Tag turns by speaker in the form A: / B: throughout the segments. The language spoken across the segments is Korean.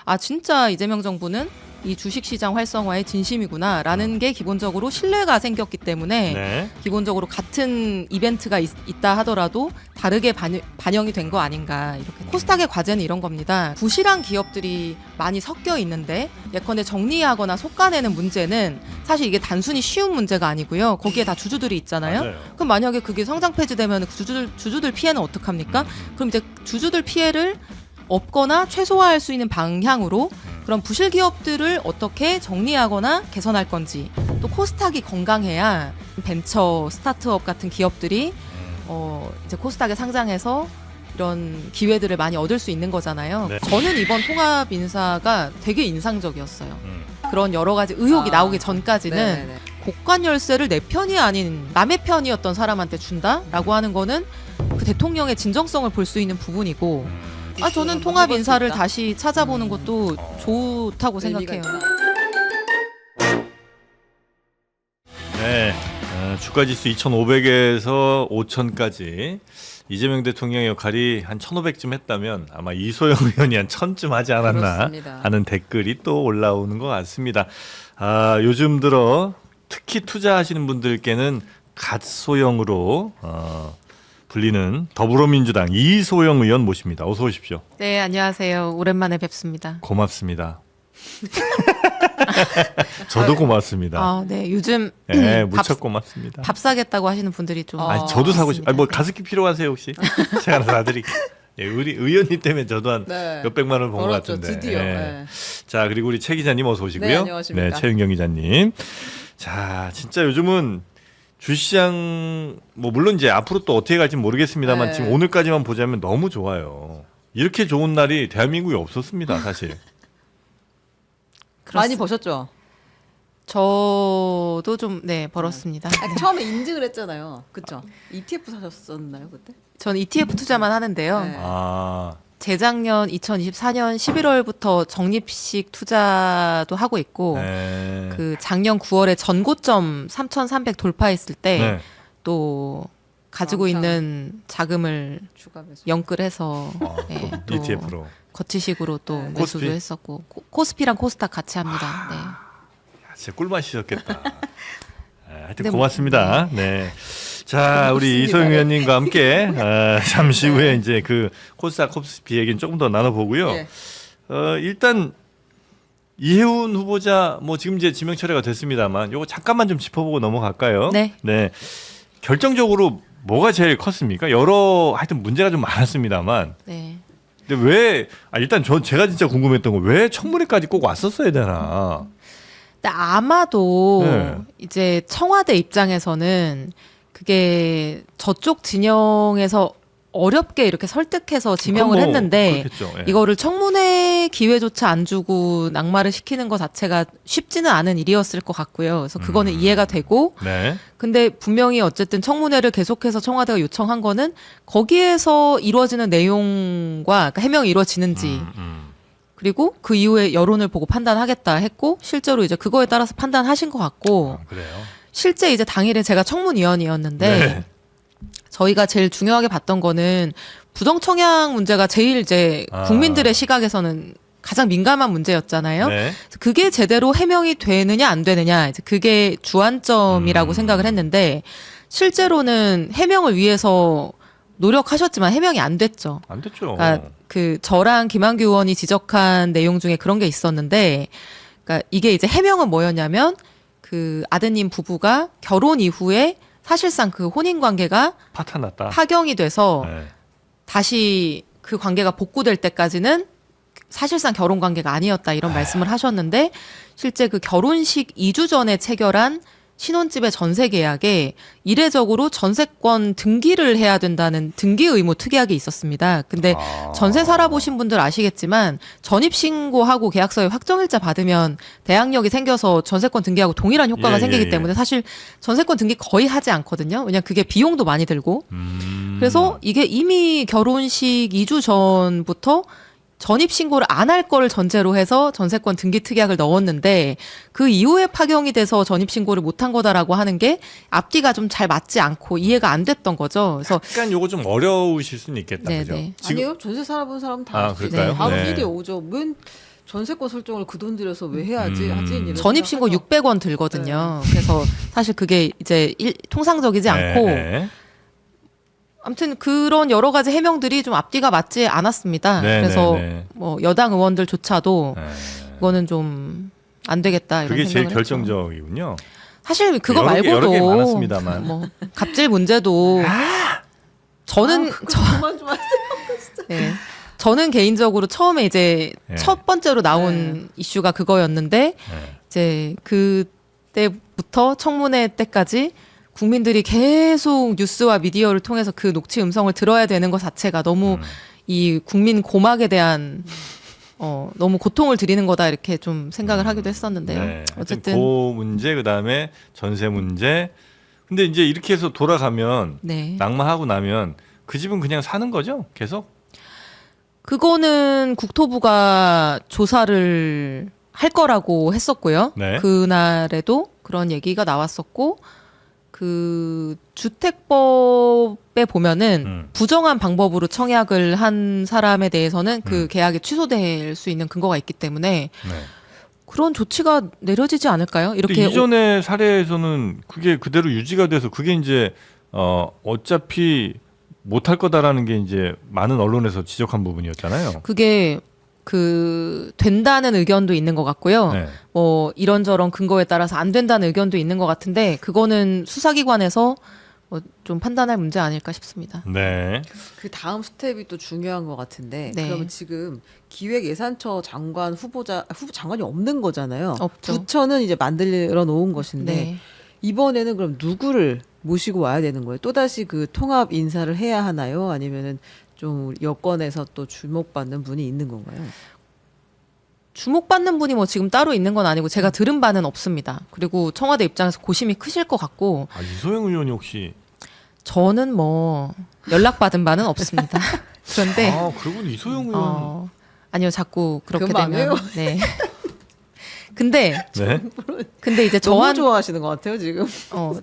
A: 아 진짜 이재명 정부는 이 주식시장 활성화에 진심이구나라는 게 기본적으로 신뢰가 생겼기 때문에
B: 네.
A: 기본적으로 같은 이벤트가 있다 하더라도 다르게 반영이 된 거 아닌가. 이렇게 코스닥의 과제는 이런 겁니다. 부실한 기업들이 많이 섞여 있는데 예컨대 정리하거나 속아내는 문제는 사실 이게 단순히 쉬운 문제가 아니고요. 거기에 다 주주들이 있잖아요.
B: 맞아요.
A: 그럼 만약에 그게 상장 폐지되면 그 주주들 피해는 어떡합니까? 그럼 이제 주주들 피해를 없거나 최소화할 수 있는 방향으로 그런 부실 기업들을 어떻게 정리하거나 개선할 건지, 또 코스닥이 건강해야 벤처 스타트업 같은 기업들이 이제 코스닥에 상장해서 이런 기회들을 많이 얻을 수 있는 거잖아요.
B: 네.
A: 저는 이번 통합 인사가 되게 인상적이었어요. 그런 여러 가지 의혹이 나오기 전까지는
C: 네네네.
A: 곡간 열쇠를 내 편이 아닌 남의 편이었던 사람한테 준다라고 하는 거는 그 대통령의 진정성을 볼 수 있는 부분이고, 저는 통합
C: 해볼 수
A: 인사를
C: 있다.
A: 다시 찾아보는 것도 좋다고
C: 의미가
A: 생각해요.
C: 있다.
B: 네. 주가지수 2,500에서 5,000까지 이재명 대통령의 역할이 한 1,500쯤 했다면 아마 이소영 의원이 한 1,000쯤 하지 않았나
C: 그렇습니다.
B: 하는 댓글이 또 올라오는 것 같습니다. 요즘 들어 특히 투자하시는 분들께는 갓소영으로 불리는 더불어민주당 이소영 의원 모십니다. 어서 오십시오.
A: 네, 안녕하세요. 오랜만에 뵙습니다.
B: 고맙습니다. 저도 고맙습니다.
A: 네, 요즘
B: 네, 무척 고맙습니다.
A: 밥 사겠다고 하시는 분들이 좀
B: 저도 사고 싶어요. 뭐
A: 있습니다.
B: 가습기 필요하세요 혹시? 제가 하나 사드릴게요. 예, 우리 의원님 때문에 저도 한
C: 네.
B: 몇백만 원을 번 것
C: 벌었죠,
B: 같은데.
C: 드디어.
B: 예.
C: 네.
B: 자, 그리고 우리 최 기자님 어서 오시고요.
C: 네, 안녕하십니까.
B: 최윤경 기자님. 자, 진짜 요즘은 주시장 뭐 물론 이제 앞으로 또 어떻게 갈지 모르겠습니다만
C: 네.
B: 지금 오늘까지만 보자면 너무 좋아요. 이렇게 좋은 날이 대한민국에 없었습니다, 사실.
C: 많이 버셨죠?
A: 저도 좀 벌었습니다.
C: 처음에 인증을 했잖아요. 그렇죠? ETF 사셨었나요 그때?
A: 저는 ETF 투자만 하는데요.
C: 네.
A: 재작년 2024년 11월부터 적립식 투자도 하고 있고
B: 네.
A: 그 작년 9월에 전고점 3,300 돌파했을 때 또
B: 네.
A: 가지고
C: 왕창.
A: 있는 자금을
C: 주가 매수.
A: 연끌해서 또
B: ETF로.
A: 거치식으로 또
C: 네.
A: 매수도
B: 코스피?
A: 했었고 코스피랑 코스닥 같이 합니다. 네.
B: 진짜 꿀맛이셨겠다. 하여튼
A: 근데
B: 고맙습니다. 네. 자, 우리 이소영 의원님과 함께 잠시 후에 이제 그 코스닥 코스피 얘기는 조금 더 나눠보고요.
C: 예.
B: 일단 이해운 후보자 뭐 지금 이제 지명 철회가 됐습니다만 요거 잠깐만 좀 짚어보고 넘어갈까요?
A: 네.
B: 결정적으로 뭐가 제일 컸습니까? 여러 하여튼 문제가 좀 많았습니다만.
A: 네.
B: 근데 왜 일단 제가 진짜 궁금했던 건 왜 청문회까지 꼭 왔었어야 되나?
A: 근데 아마도
B: 네.
A: 이제 청와대 입장에서는 그게 저쪽 진영에서 어렵게 이렇게 설득해서 지명을
B: 그건 뭐
A: 했는데
B: 그렇겠죠. 예.
A: 이거를 청문회 기회조차 안 주고 낙마를 시키는 것 자체가 쉽지는 않은 일이었을 것 같고요. 그래서 그거는 이해가 되고
B: 네.
A: 근데 분명히 어쨌든 청문회를 계속해서 청와대가 요청한 거는 거기에서 이루어지는 내용과 그러니까 해명이 이루어지는지 그리고 그 이후에 여론을 보고 판단하겠다 했고 실제로 이제 그거에 따라서 판단하신 것 같고
B: 그래요.
A: 실제 이제 당일에 제가 청문위원이었는데
B: 네.
A: 저희가 제일 중요하게 봤던 거는 부정청약 문제가 제일 이제 국민들의 시각에서는 가장 민감한 문제였잖아요.
B: 네.
A: 그래서 그게 제대로 해명이 되느냐 안 되느냐 이제 그게 주안점이라고 생각을 했는데 실제로는 해명을 위해서 노력하셨지만 해명이 안 됐죠.
B: 안 됐죠.
A: 그러니까 그 저랑 김한규 의원이 지적한 내용 중에 그런 게 있었는데, 그러니까 이게 이제 해명은 뭐였냐면 그 아드님 부부가 결혼 이후에 사실상 그 혼인 관계가
B: 파탄났다.
A: 파경이 돼서
B: 네.
A: 다시 그 관계가 복구될 때까지는 사실상 결혼 관계가 아니었다 이런 말씀을 하셨는데 실제 그 결혼식 2주 전에 체결한 신혼집의 전세 계약에 이례적으로 전세권 등기를 해야 된다는 등기 의무 특약이 있었습니다. 근데 전세 살아보신 분들 아시겠지만 전입신고하고 계약서에 확정일자 받으면 대항력이 생겨서 전세권 등기하고 동일한 효과가 생기기 때문에 사실 전세권 등기 거의 하지 않거든요. 왜냐하면 그게 비용도 많이 들고. 그래서 이게 이미 결혼식 2주 전부터 전입신고를 안 할 거를 전제로 해서 전세권 등기 특약을 넣었는데 그 이후에 파경이 돼서 전입신고를 못한 거다라고 하는 게 앞뒤가 좀 잘 맞지 않고 이해가 안 됐던 거죠. 그래서
B: 약간 요거 좀 어려우실 수는 있겠다.
A: 네,
B: 그죠?
A: 네.
B: 지금
C: 아니요. 전세 살아본 사람 다 알수
B: 그럴까요?
C: 있어요. 바로
B: 네.
C: 필이 오죠. 전세권 설정을 그 돈 들여서 왜 해야지 하지 이런
A: 전입신고
C: 생각하죠.
A: 600원 들거든요. 그래서 사실 그게 이제 통상적이지 않고
B: 네.
A: 아무튼 그런 여러 가지 해명들이 좀 앞뒤가 맞지 않았습니다.
B: 네,
A: 그래서
B: 네, 네.
A: 뭐 여당 의원들조차도
B: 네.
A: 이거는 좀 안 되겠다 이런
B: 그게 제일
A: 생각을 했죠.
B: 결정적이군요.
A: 사실 그거
B: 여러 개
A: 말고도
B: 많았습니다만.
A: 뭐 갑질 문제도 저는
C: 그만 좀 하세요.
A: 네. 저는 개인적으로 처음에 이제
B: 네.
A: 첫 번째로 나온 이슈가 그거였는데
B: 네.
A: 이제 그때부터 청문회 때까지 국민들이 계속 뉴스와 미디어를 통해서 그 녹취 음성을 들어야 되는 것 자체가 너무 이 국민 고막에 대한 너무 고통을 드리는 거다 이렇게 좀 생각을 하기도 했었는데요.
B: 네.
A: 어쨌든
B: 그 문제 그다음에 전세 문제. 근데 이제 이렇게 해서 돌아가면
A: 네.
B: 낙마하고 나면 그 집은 그냥 사는 거죠? 계속?
A: 그거는 국토부가 조사를 할 거라고 했었고요.
B: 네.
A: 그날에도 그런 얘기가 나왔었고 그 주택법에 보면은 부정한 방법으로 청약을 한 사람에 대해서는 그 계약이 취소될 수 있는 근거가 있기 때문에
B: 네.
A: 그런 조치가 내려지지 않을까요?
B: 근데
A: 이렇게
B: 이전의 사례에서는 그게 그대로 유지가 돼서 그게 이제 어차피 못할 거다라는 게 이제 많은 언론에서 지적한 부분이었잖아요.
A: 그게 그 된다는 의견도 있는 것 같고요.
B: 네.
A: 뭐 이런저런 근거에 따라서 안 된다는 의견도 있는 것 같은데 그거는 수사기관에서 뭐 좀 판단할 문제 아닐까 싶습니다.
B: 네.
C: 그 다음 스텝이 또 중요한 것 같은데
A: 네.
C: 그러면 지금 기획예산처 장관 후보 장관이 없는 거잖아요.
A: 없죠.
C: 부처는 이제 만들어 놓은 것인데
A: 네.
C: 이번에는 그럼 누구를 모시고 와야 되는 거예요? 또 다시 그 통합 인사를 해야 하나요? 아니면은 좀 여권에서 또 주목받는 분이 있는 건가요?
A: 주목받는 분이 뭐 지금 따로 있는 건 아니고 제가 들은 바는 없습니다. 그리고 청와대 입장에서 고심이 크실 것 같고
B: 이소영 의원이 혹시
A: 저는 뭐 연락받은 바는 없습니다. 그런데
B: 그러고 이소영 의원
A: 아니요 자꾸 그렇게
C: 그만
A: 되면
C: 해요.
A: 네. 근데
B: 네.
A: 이제
C: 너무 좋아하시는 것 같아요 지금.
A: 뭐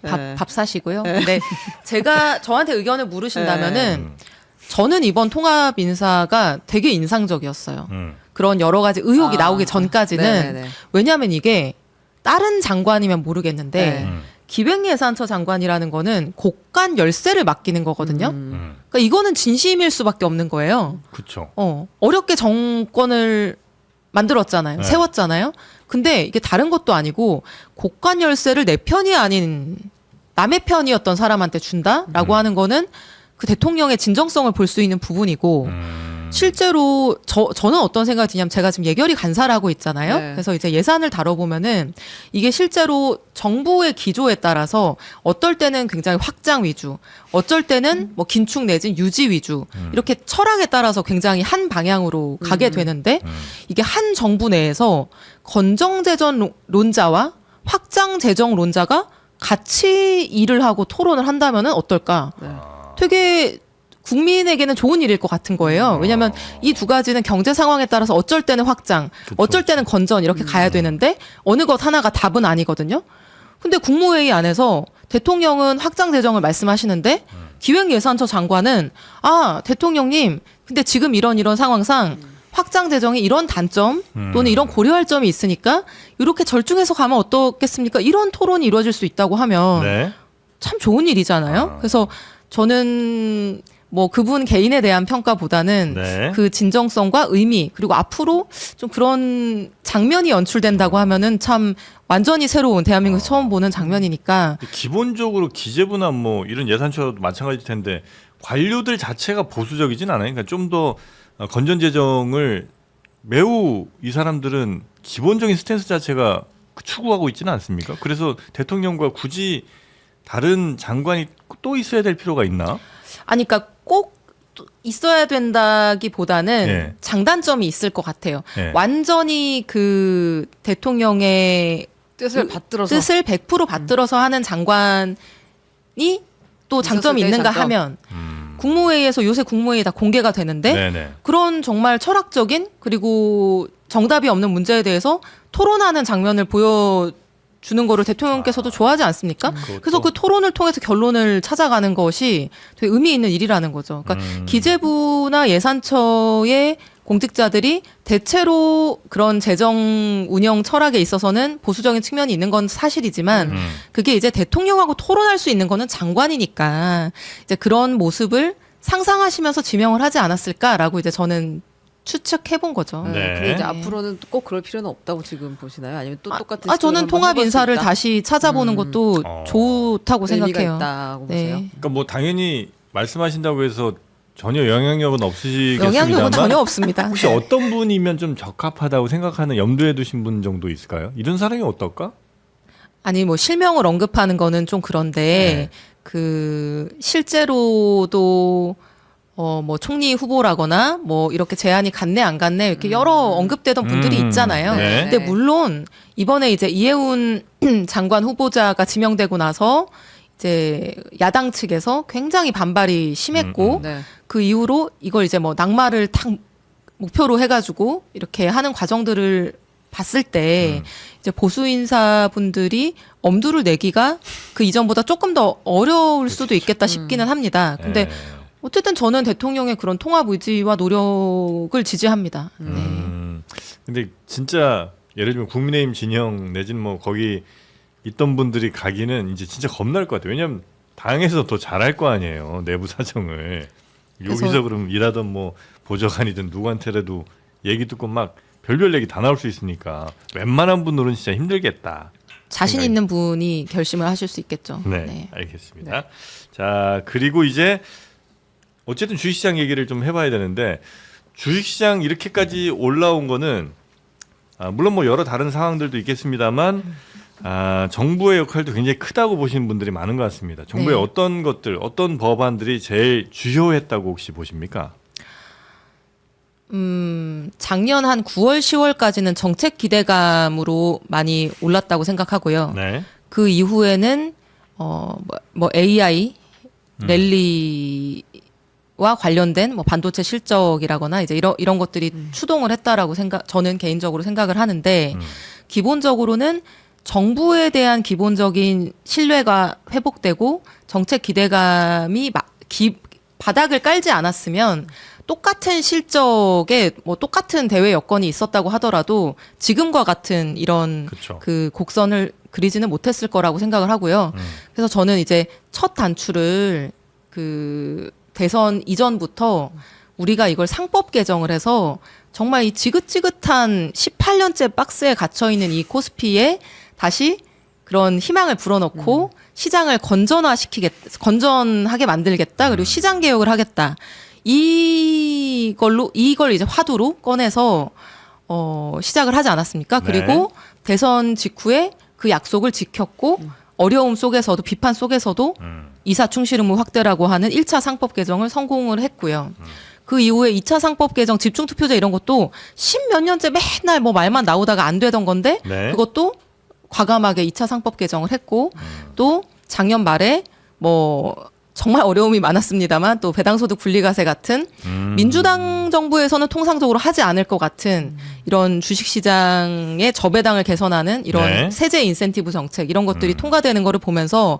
A: 밥
C: 네.
A: 사시고요. 근데 제가 저한테 의견을 물으신다면은
B: 음.
A: 저는 이번 통합 인사가 되게 인상적이었어요.
B: 음.
A: 그런 여러 가지 의혹이 나오기 전까지는
C: 네네네.
A: 왜냐하면 이게 다른 장관이면 모르겠는데
C: 네.
A: 기획예산처 장관이라는 거는 곡간 열쇠를 맡기는 거거든요. 그러니까 이거는 진심일 수밖에 없는 거예요.
B: 그렇죠.
A: 어렵게 정권을 만들었잖아요.
B: 네.
A: 세웠잖아요. 근데 이게 다른 것도 아니고 곡간 열쇠를 내 편이 아닌 남의 편이었던 사람한테 준다라고 하는 거는 그 대통령의 진정성을 볼 수 있는 부분이고 실제로 저는 어떤 생각이 드냐면 제가 지금 예결위 간사를 하고 있잖아요.
C: 네.
A: 그래서 이제 예산을 다뤄보면은 이게 실제로 정부의 기조에 따라서 어떨 때는 굉장히 확장 위주, 어쩔 때는 뭐 긴축 내진 유지 위주 이렇게 철학에 따라서 굉장히 한 방향으로 가게 되는데 이게 한 정부 내에서 건정재정론자와 확장재정론자가 같이 일을 하고 토론을 한다면은 어떨까?
C: 네.
A: 되게 국민에게는 좋은 일일 것 같은 거예요. 왜냐하면 이 두 가지는 경제 상황에 따라서 어쩔 때는 확장,
B: 그쵸,
A: 어쩔 때는 건전 이렇게 가야 되는데 어느 것 하나가 답은 아니거든요. 근데 국무회의 안에서 대통령은 확장 재정을 말씀하시는데 기획예산처 장관은 대통령님 근데 지금 이런 상황상 확장 재정이 이런 단점 또는 이런 고려할 점이 있으니까 이렇게 절충해서 가면 어떻겠습니까? 이런 토론이 이루어질 수 있다고 하면
B: 네.
A: 참 좋은 일이잖아요. 그래서 저는 뭐 그분 개인에 대한 평가보다는
B: 네.
A: 그 진정성과 의미 그리고 앞으로 좀 그런 장면이 연출된다고 하면은 참 완전히 새로운 대한민국에서 처음 보는 장면이니까
B: 기본적으로 기재부나 뭐 이런 예산처도 마찬가지일 텐데 관료들 자체가 보수적이진 않아요. 그러니까 좀 더 건전 재정을 매우 이 사람들은 기본적인 스탠스 자체가 추구하고 있지는 않습니까? 그래서 대통령과 굳이 다른 장관이 또 있어야 될 필요가 있나?
A: 아니 그러니까 꼭 있어야 된다기보다는
B: 예.
A: 장단점이 있을 것 같아요.
B: 예.
A: 완전히 그 대통령의
C: 뜻을 받들어서
A: 100% 받들어서 하는 장관이 또 장점이
C: 있었을 때의
A: 있는가
C: 장점.
A: 하면 국무회의에서 요새 국무회의 다 공개가 되는데
B: 네네.
A: 그런 정말 철학적인 그리고 정답이 없는 문제에 대해서 토론하는 장면을 보여주는 거를 대통령께서도 좋아하지 않습니까? 그래서 그 토론을 통해서 결론을 찾아가는 것이 되게 의미 있는 일이라는 거죠. 그러니까 기재부나 예산처의 공직자들이 대체로 그런 재정 운영 철학에 있어서는 보수적인 측면이 있는 건 사실이지만 그게 이제 대통령하고 토론할 수 있는 거는 장관이니까 이제 그런 모습을 상상하시면서 지명을 하지 않았을까라고 이제 저는 추측해 본 거죠.
B: 네.
C: 근데 이제 앞으로는 꼭 그럴 필요는 없다고 지금 보시나요? 아니면 또 똑같은
A: 저는
C: 시도를 한번
A: 통합
C: 해볼 수
A: 인사를
C: 있다?
A: 다시 찾아보는 것도 좋다고
C: 의미가
A: 생각해요.
C: 있다고
A: 네.
C: 보세요.
B: 그러니까 뭐 당연히 말씀하신다고 해서 전혀 영향력은 없으시겠습니다만
A: 영향력은 전혀 없습니다.
B: 혹시
A: 네.
B: 어떤 분이면 좀 적합하다고 생각하는 염두에 두신 분 정도 있을까요? 이런 사람이 어떨까?
A: 아니 뭐 실명을 언급하는 거는 좀 그런데
B: 네.
A: 그 실제로도 뭐 총리 후보라거나 뭐 이렇게 제안이 갔네 안 갔네 이렇게 여러 언급되던 분들이 있잖아요.
B: 네.
A: 근데 물론 이번에 이제 이해운 장관 후보자가 지명되고 나서 이제 야당 측에서 굉장히 반발이 심했고
C: 네.
A: 그 이후로 이걸 이제 뭐 낙마를 딱 목표로 해가지고 이렇게 하는 과정들을 봤을 때 이제 보수 인사분들이 엄두를 내기가 그 이전보다 조금 더 어려울 수도 있겠다 싶기는 합니다. 근데
B: 네.
A: 어쨌든 저는 대통령의 그런 통합 의지와 노력을 지지합니다. 네.
B: 근데 진짜 예를 들면 국민의힘 진영 내지는 뭐 거기 있던 분들이 가기는 이제 진짜 겁날 것 같아요. 왜냐하면 당에서 더 잘할 거 아니에요. 내부 사정을.
A: 그래서-
B: 여기서 그럼 일하던 뭐 보좌관이든 누구한테라도 얘기 듣고 막 별별 얘기 다 나올 수 있으니까 웬만한 분들은 진짜 힘들겠다.
A: 자신
B: 생각이-
A: 있는 분이 결심을 하실 수 있겠죠.
B: 네, 알겠습니다. 자, 그리고 이제 어쨌든 주식시장 얘기를 좀 해봐야 되는데 주식시장 이렇게까지 올라온 거는 물론 뭐 여러 다른 상황들도 있겠습니다만 정부의 역할도 굉장히 크다고 보시는 분들이 많은 것 같습니다. 정부의
A: 네.
B: 어떤 것들, 어떤 법안들이 제일 주요했다고 혹시 보십니까?
A: 작년 한 9월, 10월까지는 정책 기대감으로 많이 올랐다고 생각하고요.
B: 네.
A: 그 이후에는 뭐 AI 랠리와 관련된 뭐 반도체 실적이라거나 이제 이런 것들이 추동을 했다라고 저는 개인적으로 생각을 하는데 기본적으로는 정부에 대한 기본적인 신뢰가 회복되고 정책 기대감이 바닥을 깔지 않았으면 똑같은 실적에 뭐 똑같은 대외 여건이 있었다고 하더라도 지금과 같은 이런
B: 그쵸.
A: 그 곡선을 그리지는 못했을 거라고 생각을 하고요. 그래서 저는 이제 첫 단추를 그 대선 이전부터 우리가 이걸 상법 개정을 해서 정말 이 지긋지긋한 18년째 박스에 갇혀 있는 이 코스피에 다시 그런 희망을 불어넣고 시장을 건전하게 만들겠다. 그리고 시장 개혁을 하겠다. 이걸 이제 화두로 꺼내서 시작을 하지 않았습니까?
B: 네.
A: 그리고 대선 직후에 그 약속을 지켰고 어려움 속에서도 비판 속에서도 이사 충실 의무 확대라고 하는 1차 상법 개정을 성공을 했고요. 그 이후에 2차 상법 개정 집중투표제 이런 것도 10몇 년째 맨날 뭐 말만 나오다가 안 되던 건데
B: 네.
A: 그것도 과감하게 2차 상법 개정을 했고 또 작년 말에 뭐 정말 어려움이 많았습니다만 또 배당소득 분리과세 같은 민주당 정부에서는 통상적으로 하지 않을 것 같은 이런 주식시장의 저배당을 개선하는 이런
B: 네.
A: 세제 인센티브 정책 이런 것들이 통과되는 거를 보면서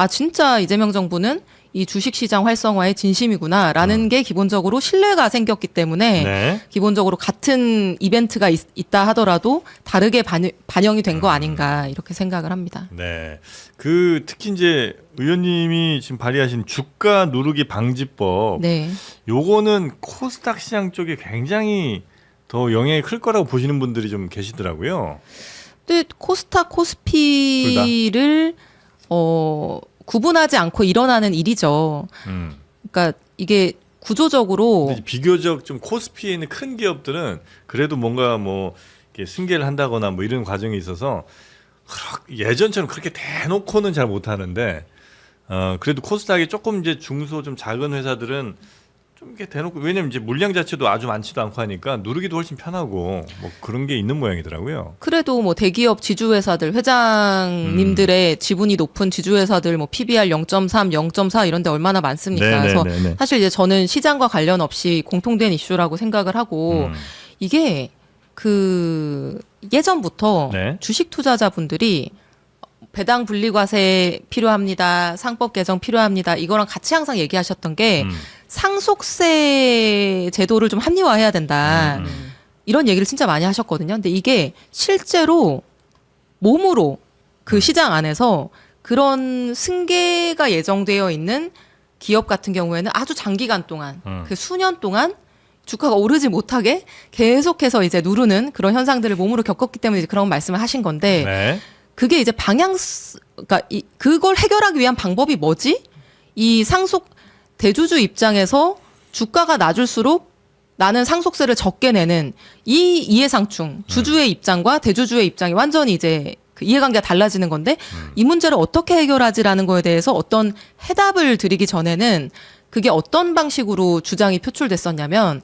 A: 진짜 이재명 정부는 이 주식시장 활성화의 진심이구나라는 게 기본적으로 신뢰가 생겼기 때문에
B: 네.
A: 기본적으로 같은 이벤트가 있다 하더라도 다르게 반영이 된 거 아닌가 이렇게 생각을 합니다.
B: 네. 그 특히 이제 의원님이 지금 발의하신 주가 누르기 방지법
A: 네.
B: 요거는 코스닥 시장 쪽에 굉장히 더 영향이 클 거라고 보시는 분들이 좀 계시더라고요.
A: 근데 코스닥 코스피를 구분하지 않고 일어나는 일이죠. 그러니까 이게 구조적으로
B: 근데 비교적 좀 코스피에 있는 큰 기업들은 그래도 뭔가 뭐 이렇게 승계를 한다거나 뭐 이런 과정이 있어서 예전처럼 그렇게 대놓고는 잘 못하는데 그래도 코스닥이 조금 이제 중소 좀 작은 회사들은 좀 이렇게 대놓고 왜냐면 이제 물량 자체도 아주 많지도 않고 하니까 누르기도 훨씬 편하고 뭐 그런 게 있는 모양이더라고요.
A: 그래도 뭐 대기업 지주회사들 회장님들의 지분이 높은 지주회사들 뭐 PBR 0.3, 0.4 이런 데 얼마나 많습니까? 그래서 사실 이제 저는 시장과 관련 없이 공통된 이슈라고 생각을 하고 이게 그 예전부터
B: 네.
A: 주식 투자자분들이 배당 분리과세 필요합니다. 상법 개정 필요합니다. 이거랑 같이 항상 얘기하셨던 게 상속세 제도를 좀 합리화해야 된다. 이런 얘기를 진짜 많이 하셨거든요. 근데 이게 실제로 몸으로 그 시장 안에서 그런 승계가 예정되어 있는 기업 같은 경우에는 아주 장기간 동안 그 수년 동안 주가가 오르지 못하게 계속해서 이제 누르는 그런 현상들을 몸으로 겪었기 때문에 이제 그런 말씀을 하신 건데
B: 네.
A: 그게 이제 그러니까 그걸 해결하기 위한 방법이 뭐지? 이 상속 대주주 입장에서 주가가 낮을수록 나는 상속세를 적게 내는 이 이해상충 주주의 입장과 대주주의 입장이 완전히 이제 그 이해관계가 달라지는 건데 이 문제를 어떻게 해결하지라는 거에 대해서 어떤 해답을 드리기 전에는 그게 어떤 방식으로 주장이 표출됐었냐면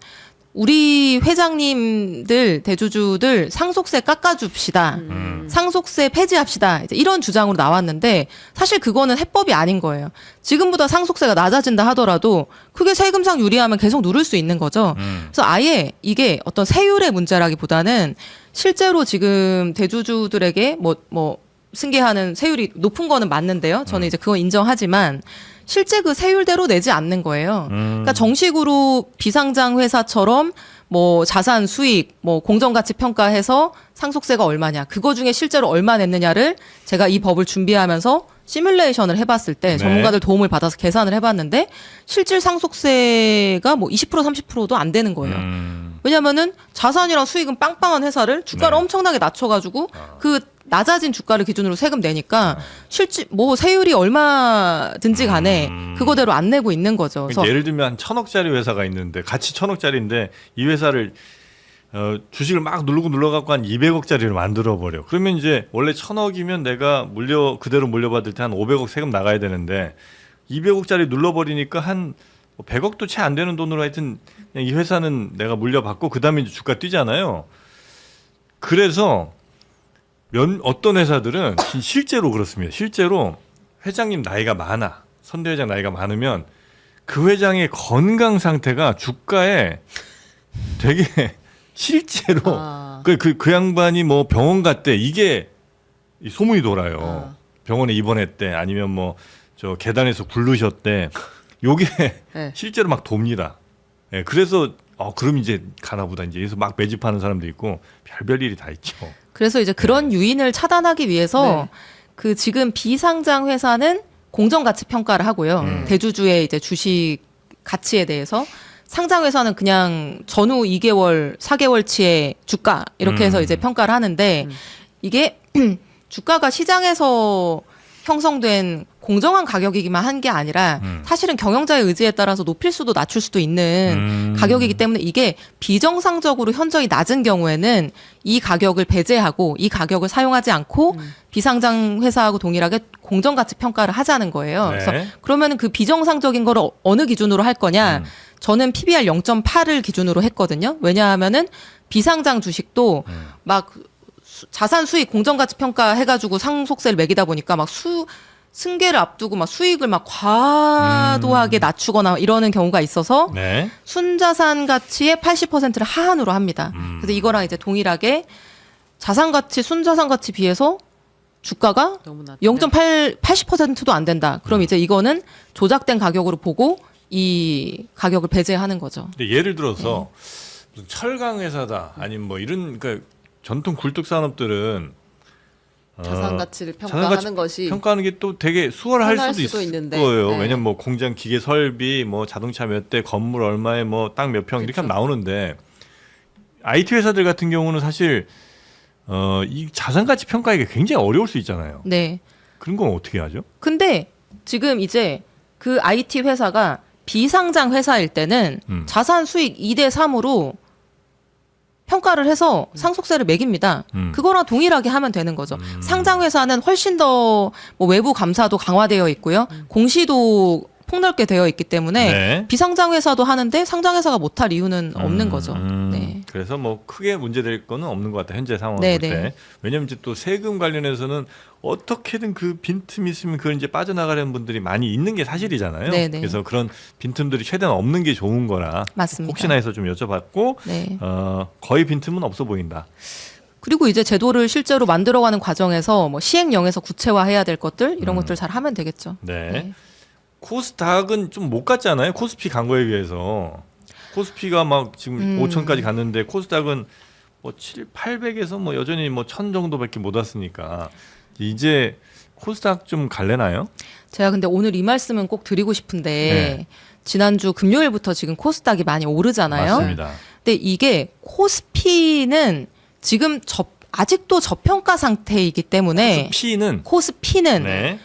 A: 우리 회장님들 대주주들 상속세 깎아줍시다. 상속세 폐지합시다. 이제 이런 주장으로 나왔는데 사실 그거는 해법이 아닌 거예요. 지금보다 상속세가 낮아진다 하더라도 그게 세금상 유리하면 계속 누를 수 있는 거죠. 그래서 아예 이게 어떤 세율의 문제라기보다는 실제로 지금 대주주들에게 뭐 승계하는 세율이 높은 거는 맞는데요. 저는 이제 그건 인정하지만 실제 그 세율대로 내지 않는 거예요. 그러니까 정식으로 비상장 회사처럼 뭐 자산 수익, 뭐 공정가치 평가해서 상속세가 얼마냐, 그거 중에 실제로 얼마 냈느냐를 제가 이 법을 준비하면서 시뮬레이션을 해봤을 때
B: 네.
A: 전문가들 도움을 받아서 계산을 해봤는데 실질 상속세가 뭐 20% 30%도 안 되는 거예요. 왜냐면은 자산이랑 수익은 빵빵한 회사를 주가를
B: 네.
A: 엄청나게 낮춰가지고 그 낮아진 주가를 기준으로 세금 내니까 실질 뭐 세율이 얼마든지 간에 그거대로 안 내고 있는 거죠. 그래서
B: 예를 들면 한 1,000억짜리 회사가 있는데 가치 1,000억짜리인데 이 회사를 주식을 막 눌러갖고 한 200억짜리를 만들어버려. 그러면 이제 원래 1,000억이면 내가 그대로 물려받을 때 한 500억 세금 나가야 되는데 200억짜리 눌러버리니까 한 100억도 채 안 되는 돈으로 하여튼 그냥 이 회사는 내가 물려받고 그 다음에 이제 주가 뛰잖아요. 그래서 어떤 회사들은 실제로 그렇습니다. 실제로 회장님 나이가 많아. 선대 회장 나이가 많으면 그 회장의 건강 상태가 주가에 되게 실제로 그 양반이 뭐 병원 갔대 이게 소문이 돌아요. 병원에 입원했대 아니면 뭐 저 계단에서 굴르셨대. 요게
C: 네.
B: 실제로 막 돕니다. 예, 그래서 그럼 이제 가나보다 이제 여기서 막 매집하는 사람도 있고 별별 일이 다 있죠.
A: 그래서 이제 그런 유인을 차단하기 위해서
C: 네.
A: 그 지금 비상장 회사는 공정가치 평가를 하고요. 대주주의 이제 주식 가치에 대해서 상장 회사는 그냥 전후 2개월, 4개월치의 주가 이렇게 해서 이제 평가를 하는데 이게 주가가 시장에서 형성된 공정한 가격이기만 한 게 아니라 사실은 경영자의 의지에 따라서 높일 수도 낮출 수도 있는 가격이기 때문에 이게 비정상적으로 현저히 낮은 경우에는 이 가격을 배제하고 이 가격을 사용하지 않고 비상장 회사하고 동일하게 공정가치 평가를 하자는 거예요.
B: 네.
A: 그래서 그러면은 그 비정상적인 거를 어느 기준으로 할 거냐? 저는 PBR 0.8을 기준으로 했거든요. 왜냐하면은 비상장 주식도 막 자산 수익 공정가치 평가 해가지고 상속세를 매기다 보니까 막 승계를 앞두고 막 수익을 막 과도하게 낮추거나 이러는 경우가 있어서
B: 네.
A: 순자산 가치의 80%를 하한으로 합니다. 그래서 이거랑 이제 동일하게 자산 가치, 순자산 가치 비해서 주가가
C: 너무 낮다.
A: 80%도 안 된다. 그럼 이제 이거는 조작된 가격으로 보고 이 가격을 배제하는 거죠.
B: 근데 예를 들어서 무슨 철강 회사다 아니면 뭐 이런 그러니까 전통 굴뚝 산업들은
C: 자산 가치를
B: 자산
C: 평가하는
B: 가치
C: 것이
B: 평가하는 게 또 되게 수월할
C: 편할
B: 수도
C: 수도
B: 있을
C: 있는데,
B: 거예요.
C: 네.
B: 왜냐면 뭐 공장 기계 설비, 뭐 자동차 몇 대, 건물 얼마에 뭐 땅 몇 평 이렇게 하면 나오는데 IT 회사들 같은 경우는 사실 이 자산 가치 평가하기가 굉장히 어려울 수 있잖아요.
A: 네.
B: 그런 건 어떻게 하죠?
A: 근데 지금 이제 그 IT 회사가 비상장 회사일 때는 자산 수익 2대 3으로 평가를 해서 상속세를 매깁니다. 그거랑 동일하게 하면 되는 거죠. 상장 회사는 훨씬 더 뭐 외부 감사도 강화되어 있고요. 공시도 폭넓게 되어 있기 때문에
B: 네.
A: 비상장 회사도 하는데 상장 회사가 못할 이유는 없는 거죠. 네.
B: 그래서 뭐 크게 문제될 거는 없는 것 같아요. 현재 상황을
A: 네,
B: 볼 때.
A: 네.
B: 왜냐하면 이제 또 세금 관련해서는 어떻게든 그 빈틈이 있으면 그걸 이제 빠져나가려는 분들이 많이 있는 게 사실이잖아요.
A: 네, 네.
B: 그래서 그런 빈틈들이 최대한 없는 게 좋은 거라
A: 맞습니다.
B: 혹시나 해서 좀 여쭤봤고
A: 네.
B: 거의 빈틈은 없어 보인다.
A: 그리고 이제 제도를 실제로 만들어가는 과정에서 뭐 시행령에서 구체화해야 될 것들 이런 것들 잘 하면 되겠죠.
B: 네. 코스닥은 좀 못 갔잖아요. 코스피 간 거에 비해서. 코스피가 막 지금 5천까지 갔는데 코스닥은 뭐 800에서 뭐 여전히 뭐 1000 정도밖에 못 왔으니까 이제 코스닥 좀 갈래나요?
A: 제가 근데 오늘 이 말씀은 꼭 드리고 싶은데
B: 네.
A: 지난주 금요일부터 지금 코스닥이 많이 오르잖아요.
B: 맞습니다.
A: 근데 이게 코스피는 지금 아직도 저평가 상태이기 때문에 코스피는
B: 네.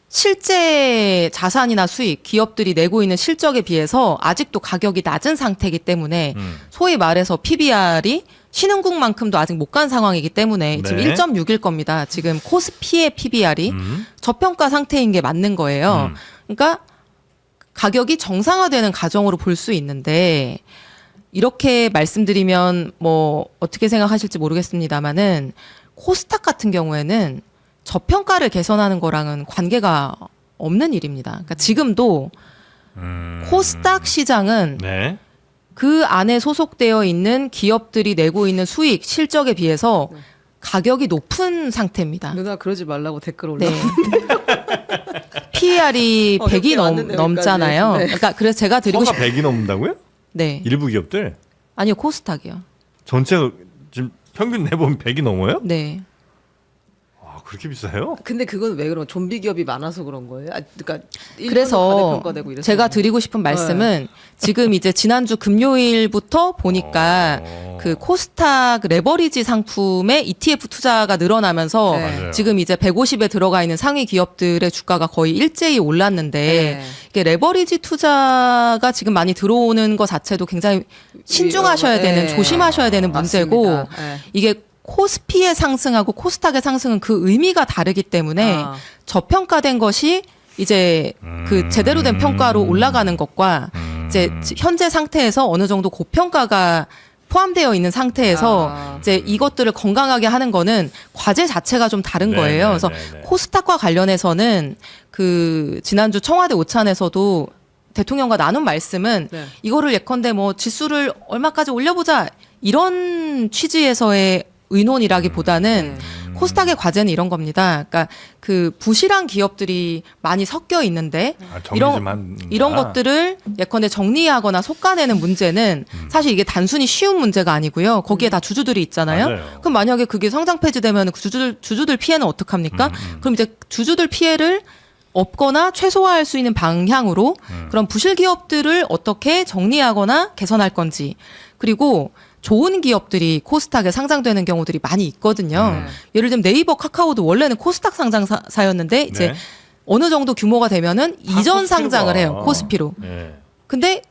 A: 실제 자산이나 수익, 기업들이 내고 있는 실적에 비해서 아직도 가격이 낮은 상태이기 때문에 소위 말해서 PBR이 신흥국만큼도 아직 못 간 상황이기 때문에 지금
B: 네.
A: 1.6일 겁니다. 지금 코스피의 PBR이 저평가 상태인 게 맞는 거예요. 그러니까 가격이 정상화되는 과정으로 볼 수 있는데 이렇게 말씀드리면 뭐 어떻게 생각하실지 모르겠습니다만은 코스닥 같은 경우에는 저평가를 개선하는 거랑은 관계가 없는 일입니다. 그러니까 지금도 코스닥 시장은
B: 네.
A: 그 안에 소속되어 있는 기업들이 내고 있는 수익, 실적에 비해서 가격이 높은 상태입니다.
C: 누나 그러지 말라고 댓글 올려.
A: 네. PER이 100이
C: 어렵게 왔는데
A: 넘잖아요.
C: 여기까지. 네.
A: 그러니까 그래서 제가 드리고
B: 허가 100이 넘는다고요?
A: 네.
B: 일부 기업들?
A: 아니요, 코스닥이요.
B: 전체 지금 평균 내보면 100이 넘어요?
A: 네.
B: 아, 그렇게 비싸요?
C: 근데 그건 왜 그런 좀비 기업이 많아서 그런 거예요? 그러니까
A: 그래서
C: 과대평가되고 이랬어요.
A: 제가 드리고 싶은 말씀은 지금 이제 지난주 금요일부터 보니까 그 코스닥 레버리지 상품의 ETF 투자가 늘어나면서
C: 네.
B: 맞아요.
A: 지금 이제 150에 들어가 있는 상위 기업들의 주가가 거의 일제히 올랐는데
C: 네.
A: 이게 레버리지 투자가 지금 많이 들어오는 것 자체도 굉장히 신중하셔야 되는
C: 네.
A: 조심하셔야 되는 문제고
C: 맞습니다. 네.
A: 이게 코스피의 상승하고 코스닥의 상승은 그 의미가 다르기 때문에 저평가된 것이 이제 그 제대로 된 평가로 올라가는 것과 이제 현재 상태에서 어느 정도 고평가가 포함되어 있는 상태에서 이제 이것들을 건강하게 하는 거는 과제 자체가 좀 다른
B: 네,
A: 거예요.
B: 네,
A: 그래서
B: 네, 네.
A: 코스닥과 관련해서는 그 지난주 청와대 오찬에서도 대통령과 나눈 말씀은
C: 네.
A: 이거를 예컨대 뭐 지수를 얼마까지 올려보자 이런 취지에서의 의논이라기보다는 코스닥의 과제는 이런 겁니다. 그러니까 그 부실한 기업들이 많이 섞여 있는데
B: 아, 정리 좀
A: 이런 것들을 예컨대 정리하거나 속아내는 문제는 사실 이게 단순히 쉬운 문제가 아니고요. 거기에 다 주주들이 있잖아요.
B: 맞아요.
A: 그럼 만약에 그게 상장 폐지되면 그 주주들 피해는 어떡합니까? 그럼 이제 주주들 피해를 없거나 최소화할 수 있는 방향으로 그런 부실 기업들을 어떻게 정리하거나 개선할 건지 그리고 좋은 기업들이 코스닥에 상장되는 경우들이 많이 있거든요. 예를 들면 네이버, 카카오도 원래는 코스닥 상장사였는데 이제
B: 네.
A: 어느 정도 규모가 되면은 이전
B: 코스피로
A: 상장을
B: 가.
A: 해요. 코스피로.
B: 네.
A: 근데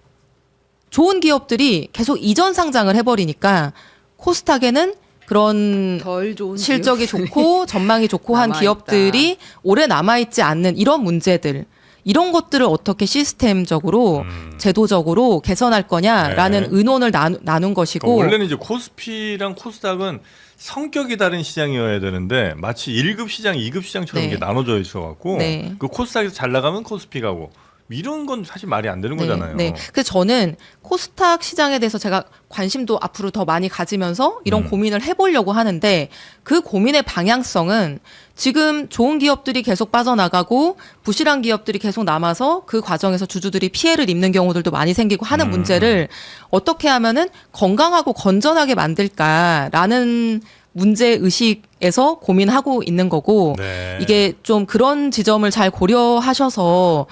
A: 좋은 기업들이 계속 이전 상장을 해버리니까 코스닥에는 그런
C: 덜 좋은
A: 실적이
C: 기업들이
A: 좋고 전망이 좋고 한
C: 남아있다.
A: 기업들이 오래 남아있지 않는 이런 문제들 이런 것들을 어떻게 시스템적으로 제도적으로 개선할 거냐라는
B: 네.
A: 의논을 나눈 것이고
B: 원래는 이제 코스피랑 코스닥은 성격이 다른 시장이어야 되는데 마치 1급 시장, 2급 시장처럼
A: 네.
B: 이게 나눠져 있어갖고
A: 네.
B: 그 코스닥에서 잘 나가면 코스피 가고 이런 건 사실 말이 안 되는 거잖아요.
A: 네. 그래서 저는 코스닥 시장에 대해서 제가 관심도 앞으로 더 많이 가지면서 이런 고민을 해보려고 하는데 그 고민의 방향성은 지금 좋은 기업들이 계속 빠져나가고 부실한 기업들이 계속 남아서 그 과정에서 주주들이 피해를 입는 경우들도 많이 생기고 하는 문제를 어떻게 하면은 건강하고 건전하게 만들까라는 문제 의식에서 고민하고 있는 거고
B: 네.
A: 이게 좀 그런 지점을 잘 고려하셔서